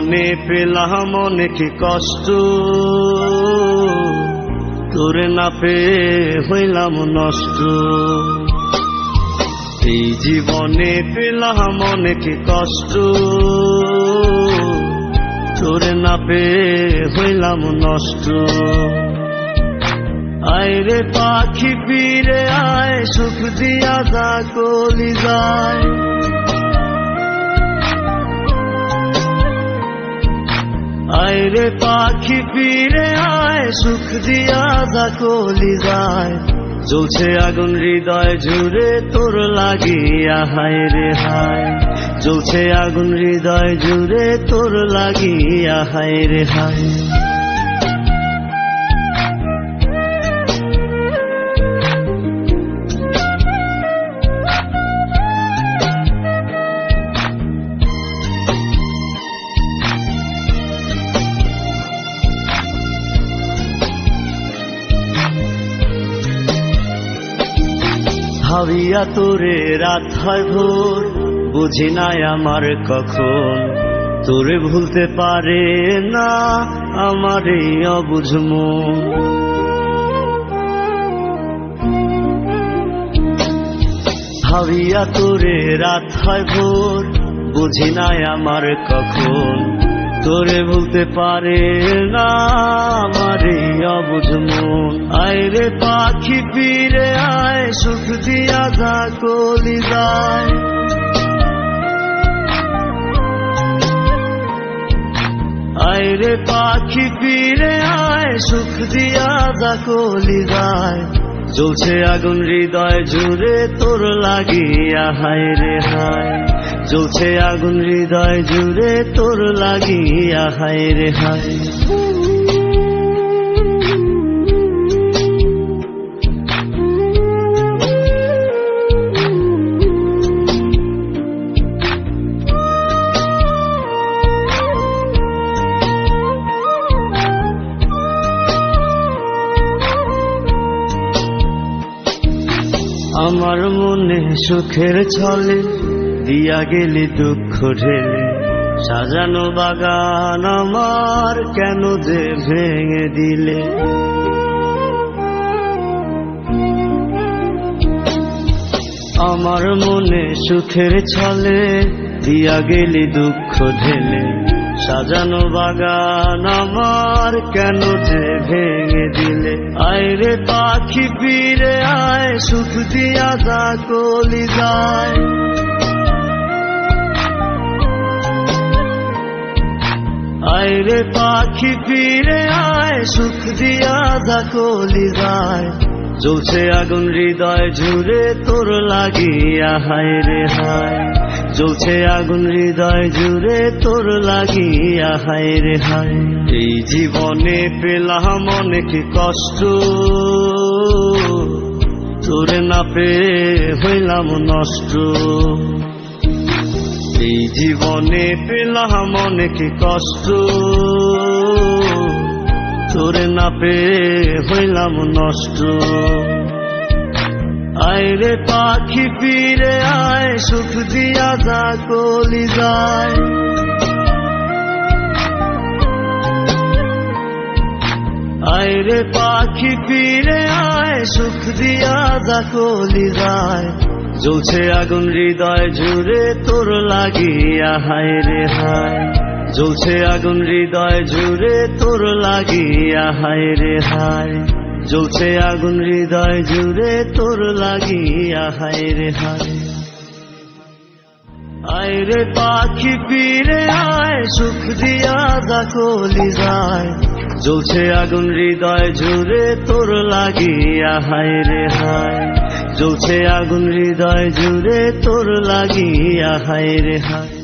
জীবনে পেলাম অনেক কষ্ট, তোরে না পেয়ে হইলাম নষ্ট। এই জীবনে পেলাম অনেক কষ্ট, তোরে না পেয়ে হইলাম নষ্ট। আয় রে পাখি ফিরে আয়, সুখ দিয়া যা কলি যায়। আয় রে পাখি ফিরে আয়, সুখ দিয়া যা কলি যায়। জ্বলছে আগুন হৃদয় জুড়ে তোর লাগিয়া, হায় রে হায়। জ্বলছে আগুন হৃদয় জুড়ে তোর লাগিয়া, হায় রে হায়। ভাবিয়া তোরে রাত হয় ভোর, বুঝি নাই আমার কখন। তোরে ভুলতে পারে না আমার এই অবুঝ মন। ভাবিয়া তোরে রাত হয় ভোর, বুঝি নাই আমার কখন। তোরে ভুলতে পারে না আমার এই অবুঝ মন। আয় রে পাখি ফিরে আয়, সুখ দিয়া যা কলি যায়। আয় রে পাখি ফিরে আয়, সুখ দিয়া যা কলি যায়। জ্বলছে আগুন হৃদয় জুড়ে তোর লাগিয়া, হায় রে হায়। জ্বলছে আগুন হৃদয় জুড়ে তোর লাগিয়া, হায় রে হায়। আমার মনে সুখের ছলে দিয়া গেলি দুঃখ ঢেলে। সাজানো বাগান আমার কেন যে ভেঙে দিলে। আমার মনে সুখের ছলে দিয়া গেলি দুঃখ ঢেলে। সাজানো বাগান আমার কেন যে ভেঙে দিলে। আয় রে পাখি ফিরে আয়, সুখ দিয়া যা কলি যায়। আয় রে পাখি ফিরে আয়, সুখ দিয়া যা কলি যায়। জ্বলছে আগুন হৃদয় জুড়ে তোর লাগিয়া, হায় রে হায়। জ্বলছে আগুন হৃদয় জুড়ে তোর লাগিয়া, হায় রে হায়। এই জীবনে পেলাম অনেক কষ্ট, তোরে না পেয়ে হইলাম নষ্ট। এই জীবনে পেলাম অনেক কষ্ট, তোরে না পেয়ে হইলাম নষ্ট। আয় রে পাখি ফিরে আয়, সুখ দিয়া যা কলি যায়। আয় রে পাখি ফিরে আয়, সুখ দিয়া যা কলি যায়। জ্বলছে আগুন হৃদয় জুড়ে তোর লাগিয়া, হায় রে হায়। জ্বলছে আগুন হৃদয় জুড়ে তোর লাগিয়া, হায় রে হায়। জ্বলছে আগুন হৃদয় জুড়ে তোর লাগিয়া, হায় রে হায়। আয় রে পাখি ফিরে আয়, সুখ দিয়া যা কলি যায়। জ্বলছে আগুন হৃদয় জুড়ে তোর লাগিয়া, হায় রে হায়। জ্বলছে আগুন হৃদয় জুড়ে তোর লাগিয়া, হায় রে হায়।